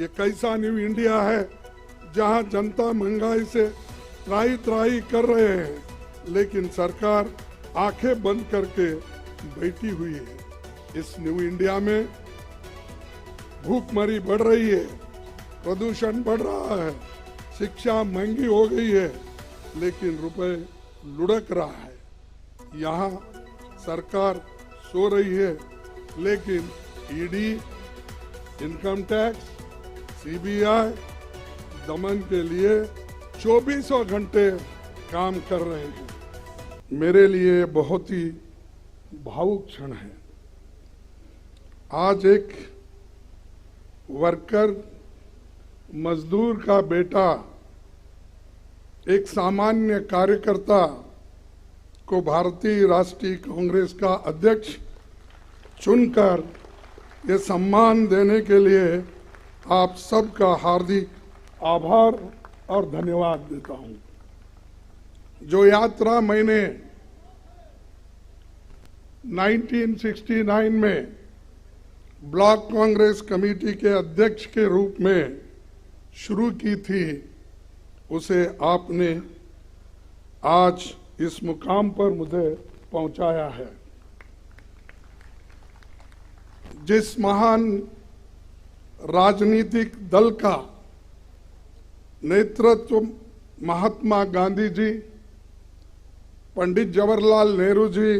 ये कैसा new India है जहां जनता महंगाई से त्राही त्राही कर रहे हैं, लेकिन सरकार आंखें बंद करके बैठी हुई है। इस न्यू इंडिया में भूखमरी बढ़ रही है, प्रदूषण बढ़ रहा है, शिक्षा महंगी हो गई है, लेकिन रुपए लुढ़क रहा है। यहाँ सरकार सो रही है, लेकिन ईडी, इनकम टैक्स, सीबीआई दमन के लिए 24 घंटे काम कर रहे हैं। मेरे लिए बहुत ही भावुक क्षण है। आज एक वर्कर, मजदूर का बेटा, एक सामान्य कार्यकर्ता को भारतीय राष्ट्रीय कांग्रेस का अध्यक्ष चुनकर ये सम्मान देने के लिए आप सबका हार्दिक आभार और धन्यवाद देता हूं। जो यात्रा मैंने 1969 में ब्लॉक कांग्रेस कमेटी के अध्यक्ष के रूप में शुरू की थी, उसे आपने आज इस मुकाम पर मुझे पहुंचाया है। जिस महान राजनीतिक दल का नेतृत्व महात्मा गांधी जी, पंडित जवाहरलाल नेहरू जी,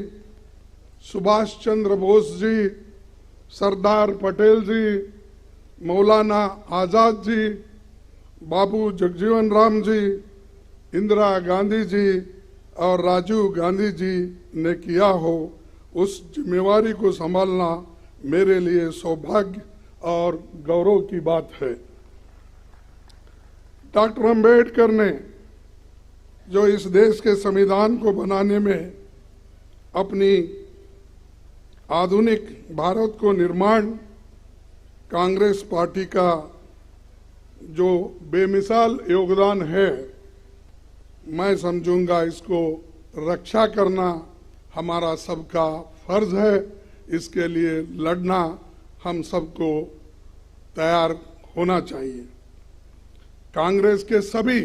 सुभाष चंद्र बोस जी, सरदार पटेल जी, मौलाना आजाद जी, बाबू जगजीवन राम जी, इंदिरा गांधी जी और राजीव गांधी जी ने किया हो, उस जिम्मेवारी को संभालना मेरे लिए सौभाग्य और गौरव की बात है। डॉक्टर अंबेडकर ने जो इस देश के संविधान को बनाने में अपनी आधुनिक भारत को निर्माण, कांग्रेस पार्टी का जो बेमिसाल योगदान है, मैं समझूंगा इसको रक्षा करना हमारा सबका फर्ज है। इसके लिए लड़ना हम सबको तैयार होना चाहिए। कांग्रेस के सभी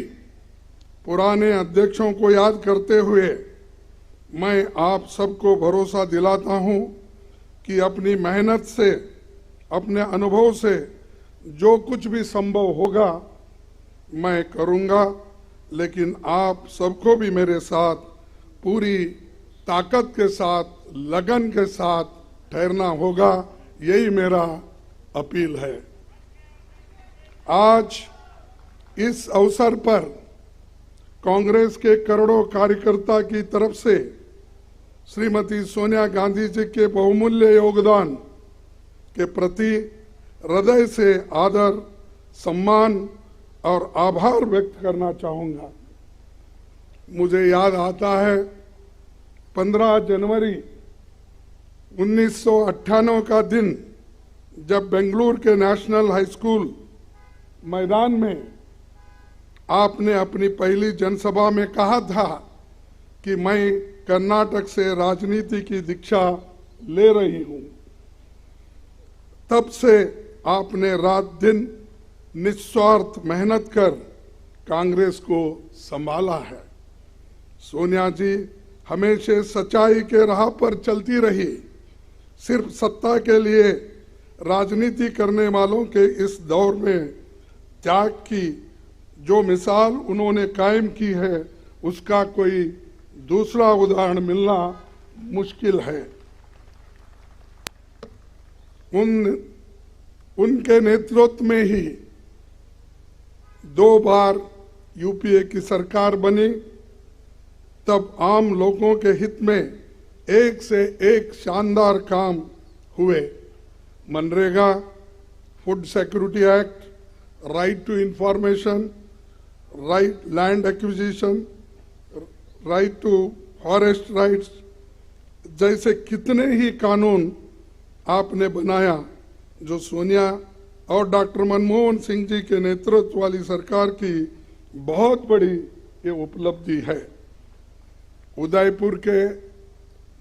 पुराने अध्यक्षों को याद करते हुए मैं आप सबको भरोसा दिलाता हूं कि अपनी मेहनत से, अपने अनुभव से जो कुछ भी संभव होगा मैं करूंगा, लेकिन आप सबको भी मेरे साथ पूरी ताकत के साथ, लगन के साथ ठहरना होगा। यही मेरा अपील है। आज इस अवसर पर कांग्रेस के करोड़ों कार्यकर्ता की तरफ से श्रीमती सोनिया गांधी जी के बहुमूल्य योगदान के प्रति हृदय से आदर, सम्मान और आभार व्यक्त करना चाहूंगा। मुझे याद आता है 15 जनवरी 1998 का दिन, जब बेंगलुरु के नेशनल हाई स्कूल मैदान में आपने अपनी पहली जनसभा में कहा था कि मैं कर्नाटक से राजनीति की दीक्षा ले रही हूं। तब से आपने रात दिन निस्वार्थ मेहनत कर कांग्रेस को संभाला है। सोनिया जी हमेशा सच्चाई के राह पर चलती रही। सिर्फ सत्ता के लिए राजनीति करने वालों के इस दौर में त्याग की जो मिसाल उन्होंने कायम की है, उसका कोई दूसरा उदाहरण मिलना मुश्किल है। उनके नेतृत्व में ही 2 बार यूपीए की सरकार बनी। तब आम लोगों के हित में एक से एक शानदार काम हुए। MNREGA, food security act, right to information, right land acquisition, right to forest rights जैसे कितने ही कानून आपने बनाया, जो सोनिया और डॉक्टर मनमोहन सिंह जी के नेतृत्व वाली सरकार की बहुत बड़ी ये उपलब्धि है। उदयपुर के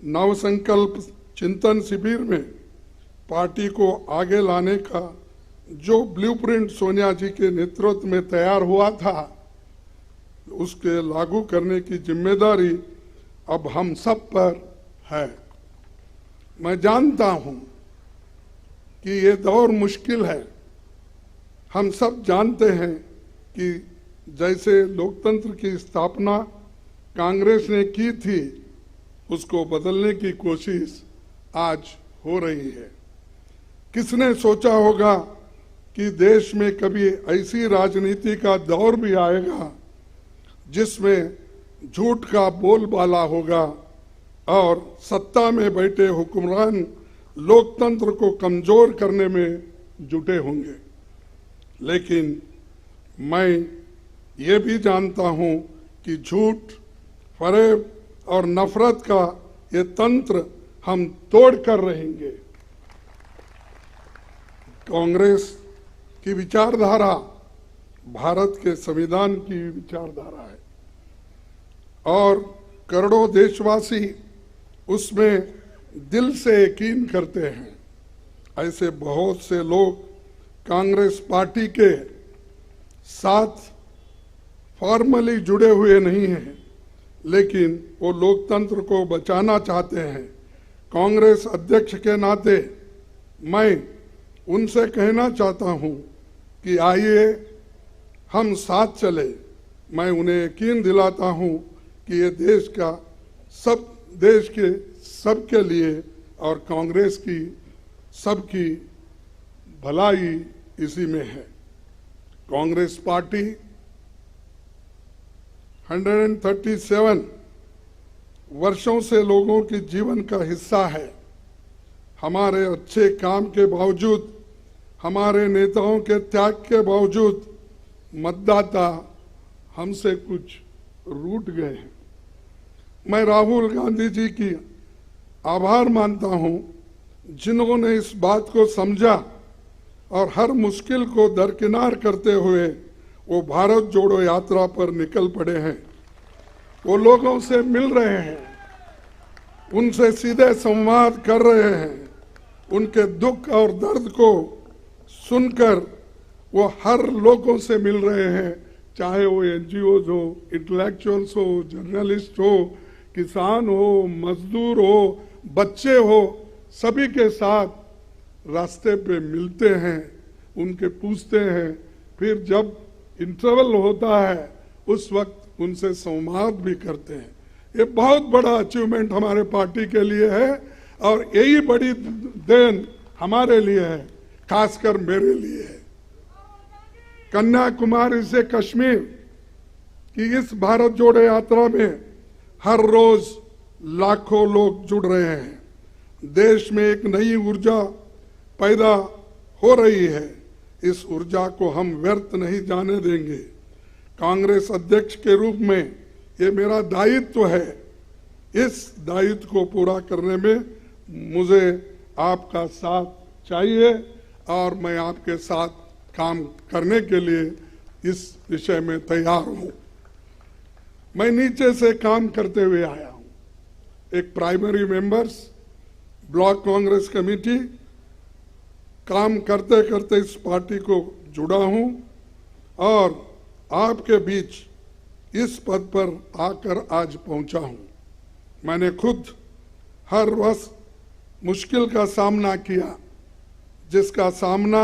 नवसंकल्प चिंतन शिविर में पार्टी को आगे लाने का जो ब्लूप्रिंट सोनिया जी के नेतृत्व में तैयार हुआ था, उसके लागू करने की जिम्मेदारी अब हम सब पर है। मैं जानता हूं कि ये दौर मुश्किल है। हम सब जानते हैं कि जैसे लोकतंत्र की स्थापना कांग्रेस ने की थी, उसको बदलने की कोशिश आज हो रही है। किसने सोचा होगा कि देश में कभी ऐसी राजनीति का दौर भी आएगा जिसमें झूठ का बोलबाला होगा और सत्ता में बैठे हुक्मरान लोकतंत्र को कमजोर करने में जुटे होंगे। लेकिन मैं ये भी जानता हूं कि झूठ, फरेब और नफरत का ये तंत्र हम तोड़ कर रहेंगे। कांग्रेस की विचारधारा भारत के संविधान की विचारधारा है और करोड़ों देशवासी उसमें दिल से यकीन करते हैं। ऐसे बहुत से लोग कांग्रेस पार्टी के साथ फॉर्मली जुड़े हुए नहीं हैं, लेकिन वो लोकतंत्र को बचाना चाहते हैं। कांग्रेस अध्यक्ष के नाते मैं उनसे कहना चाहता हूं कि आइए हम साथ चले। मैं उन्हें यकीन दिलाता हूं कि ये देश के सबके लिए और कांग्रेस की सबकी भलाई इसी में है। कांग्रेस पार्टी 137 वर्षों से लोगों के जीवन का हिस्सा है। हमारे अच्छे काम के बावजूद, हमारे नेताओं के त्याग के बावजूद मतदाता हमसे कुछ रूठ गए हैं। मैं राहुल गांधी जी की आभार मानता हूं, जिन्होंने इस बात को समझा और हर मुश्किल को दरकिनार करते हुए वो भारत जोड़ो यात्रा पर निकल पड़े हैं। वो लोगों से मिल रहे हैं, उनसे सीधे संवाद कर रहे हैं, उनके दुख और दर्द को सुनकर वो हर लोगों से मिल रहे हैं, चाहे वो एनजीओज हो, इंटेलेक्चुअल्स हो, जर्नलिस्ट हो, किसान हो, मजदूर हो, बच्चे हो, सभी के साथ रास्ते पे मिलते हैं, उनके पूछते हैं। फिर जब इंटरवल होता है उस वक्त उनसे संवाद भी करते हैं। ये बहुत बड़ा अचीवमेंट हमारे पार्टी के लिए है और यही बड़ी देन हमारे लिए है, खासकर मेरे लिए है। कन्याकुमारी से कश्मीर की इस भारत जोड़ो यात्रा में हर रोज लाखों लोग जुड़ रहे हैं। देश में एक नई ऊर्जा पैदा हो रही है। इस ऊर्जा को हम व्यर्थ नहीं जाने देंगे। कांग्रेस अध्यक्ष के रूप में ये मेरा दायित्व है। इस दायित्व को पूरा करने में मुझे आपका साथ चाहिए और मैं आपके साथ काम करने के लिए इस विषय में तैयार हूं। मैं नीचे से काम करते हुए आया हूं। एक primary members, block Congress committee, काम करते करते इस पार्टी को जुड़ा हूं और आपके बीच इस पद पर आकर आज पहुंचा हूं। मैंने खुद हर वर्ष मुश्किल का सामना किया, जिसका सामना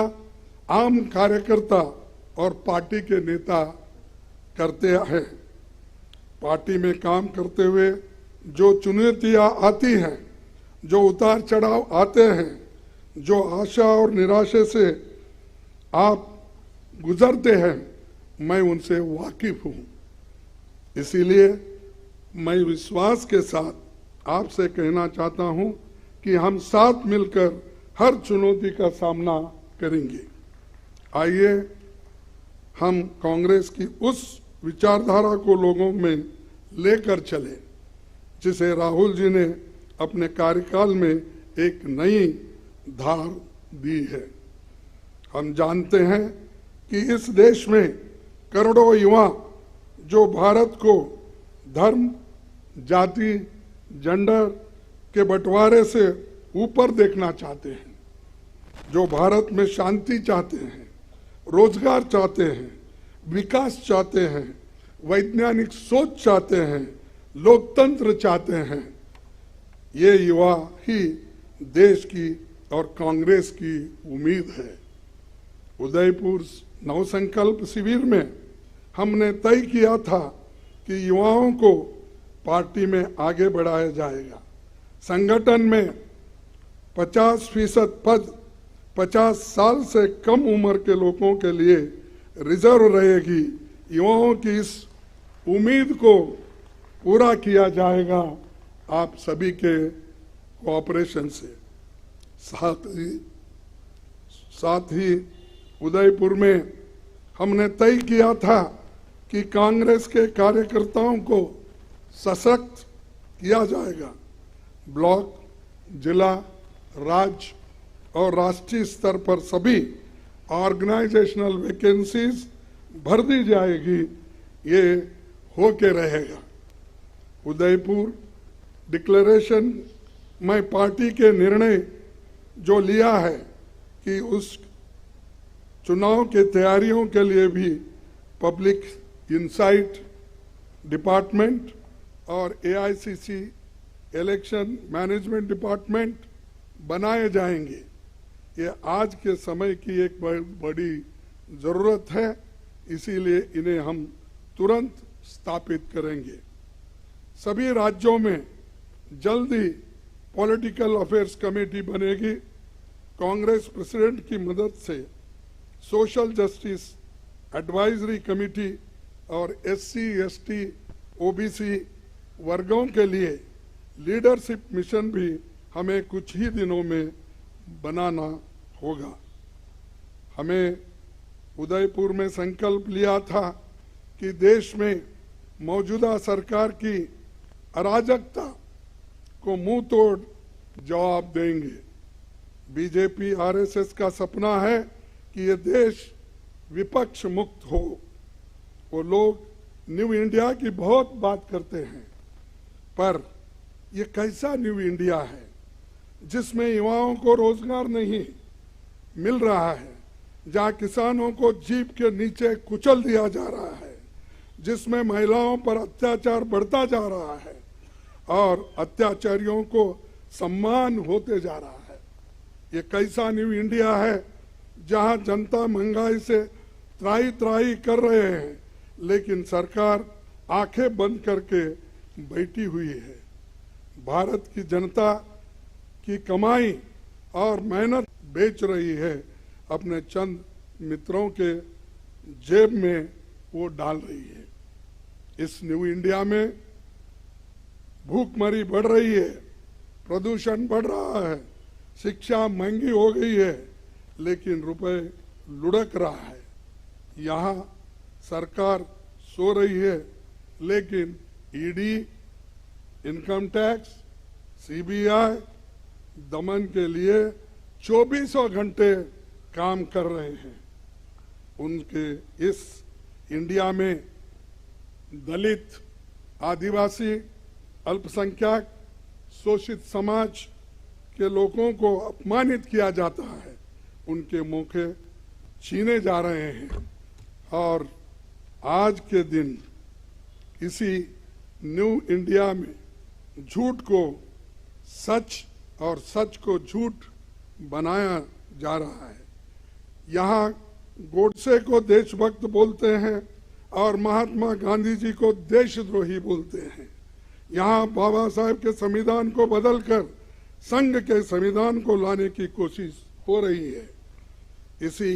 आम कार्यकर्ता और पार्टी के नेता करते हैं। पार्टी में काम करते हुए जो चुनौतियां आती हैं, जो उतार चढ़ाव आते हैं, जो आशा और निराशा से आप गुजरते हैं, मैं उनसे वाकिफ हूं। इसीलिए मैं विश्वास के साथ आपसे कहना चाहता हूं कि हम साथ मिलकर हर चुनौती का सामना करेंगे। आइए हम कांग्रेस की उस विचारधारा को लोगों में लेकर चले जिसे राहुल जी ने अपने कार्यकाल में एक नई धार दी है। हम जानते हैं कि इस देश में करोड़ों युवा जो भारत को धर्म, जाति, जेंडर के बंटवारे से ऊपर देखना चाहते हैं। जो भारत में शांति चाहते हैं, रोजगार चाहते हैं, विकास चाहते हैं, वैज्ञानिक सोच चाहते हैं, लोकतंत्र चाहते हैं, ये युवा ही देश की और कांग्रेस की उम्मीद है। उदयपुर नवसंकल्प शिविर में हमने तय किया था कि युवाओं को पार्टी में आगे बढ़ाया जाएगा। संगठन में 50% पद 50 साल से कम उम्र के लोगों के लिए रिजर्व रहेगी। युवाओं की इस उम्मीद को पूरा किया जाएगा आप सभी के कोऑपरेशन से। साथ ही उदयपुर में हमने तय किया था कि कांग्रेस के कार्यकर्ताओं को सशक्त किया जाएगा। ब्लॉक, जिला, राज्य और राष्ट्रीय स्तर पर सभी ऑर्गेनाइजेशनल वैकेंसीज भर दी जाएगी। ये होके रहेगा। उदयपुर डिक्लेरेशन में पार्टी के निर्णय जो लिया है कि उस चुनाव के तैयारियों के लिए भी पब्लिक इंसाइट डिपार्टमेंट और एआईसीसी इलेक्शन मैनेजमेंट डिपार्टमेंट बनाए जाएंगे। ये आज के समय की एक बड़ी जरूरत है, इसीलिए इन्हें हम तुरंत स्थापित करेंगे। सभी राज्यों में जल्दी पॉलिटिकल अफेयर्स कमेटी बनेगी। कांग्रेस प्रेसिडेंट की मदद से सोशल जस्टिस एडवाइजरी कमेटी और एससी, एसटी, ओबीसी वर्गों के लिए लीडरशिप मिशन भी हमें कुछ ही दिनों में बनाना होगा। हमें उदयपुर में संकल्प लिया था कि देश में मौजूदा सरकार की अराजकता को मुंह तोड़ जवाब देंगे। बीजेपी आरएसएस का सपना है कि ये देश विपक्ष मुक्त हो। वो लोग न्यू इंडिया की बहुत बात करते हैं, पर ये कैसा न्यू इंडिया है जिसमें युवाओं को रोजगार नहीं मिल रहा है, जहां किसानों को जीप के नीचे कुचल दिया जा रहा है, जिसमें महिलाओं पर अत्याचार बढ़ता जा रहा है और अत्याचारियों को सम्मान होते जा रहा है। ये कैसा न्यू इंडिया है जहां जनता महंगाई से त्राही त्राही कर रहे हैं, लेकिन सरकार आंखें बंद करके बैठी हुई है। भारत की जनता की कमाई और मेहनत बेच रही है, अपने चंद मित्रों के जेब में वो डाल रही है। इस न्यू इंडिया में भूखमरी बढ़ रही है, प्रदूषण बढ़ रहा है, शिक्षा महंगी हो गई है, लेकिन रुपए लुढ़क रहा है। यहाँ सरकार सो रही है, लेकिन ईडी, इनकम टैक्स, सीबीआई दमन के लिए 24 घंटे काम कर रहे हैं। उनके इस इंडिया में दलित, आदिवासी, अल्पसंख्यक, शोषित समाज के लोगों को अपमानित किया जाता है, उनके मौके छीने जा रहे हैं। और आज के दिन इसी न्यू इंडिया में झूठ को सच और सच को झूठ बनाया जा रहा है। यहाँ गोडसे को देशभक्त बोलते हैं और महात्मा गांधी जी को देशद्रोही बोलते हैं। यहाँ बाबा साहेब के संविधान को बदलकर संघ के संविधान को लाने की कोशिश हो रही है। इसी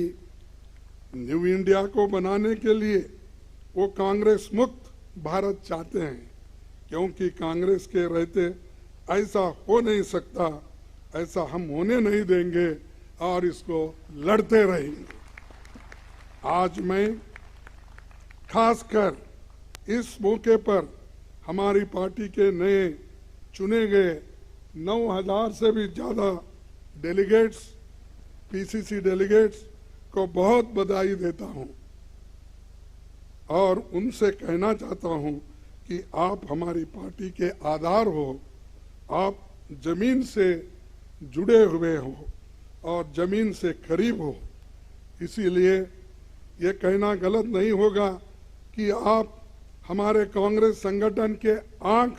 न्यू इंडिया को बनाने के लिए वो कांग्रेस मुक्त भारत चाहते हैं, क्योंकि कांग्रेस के रहते ऐसा हो नहीं सकता, ऐसा हम होने नहीं देंगे और इसको लड़ते रहेंगे। आज मैं खासकर इस मौके पर हमारी पार्टी के नए चुने गए 9,000 से भी ज़्यादा डेलीगेट्स, पीसीसी डेलीगेट्स को बहुत बधाई देता हूं और उनसे कहना चाहता हूं कि आप हमारी पार्टी के आधार हो, आप जमीन से जुड़े हुए हो और जमीन से करीब हो। इसीलिए ये कहना गलत नहीं होगा कि आप हमारे कांग्रेस संगठन के आंख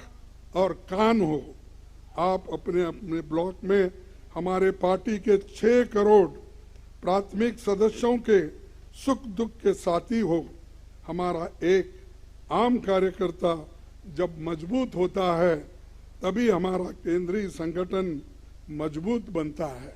और कान हो। आप अपने अपने ब्लॉक में हमारे पार्टी के 6 करोड़ प्राथमिक सदस्यों के सुख दुख के साथी हो। हमारा एक आम कार्यकर्ता जब मजबूत होता है तभी हमारा केंद्रीय संगठन मजबूत बनता है।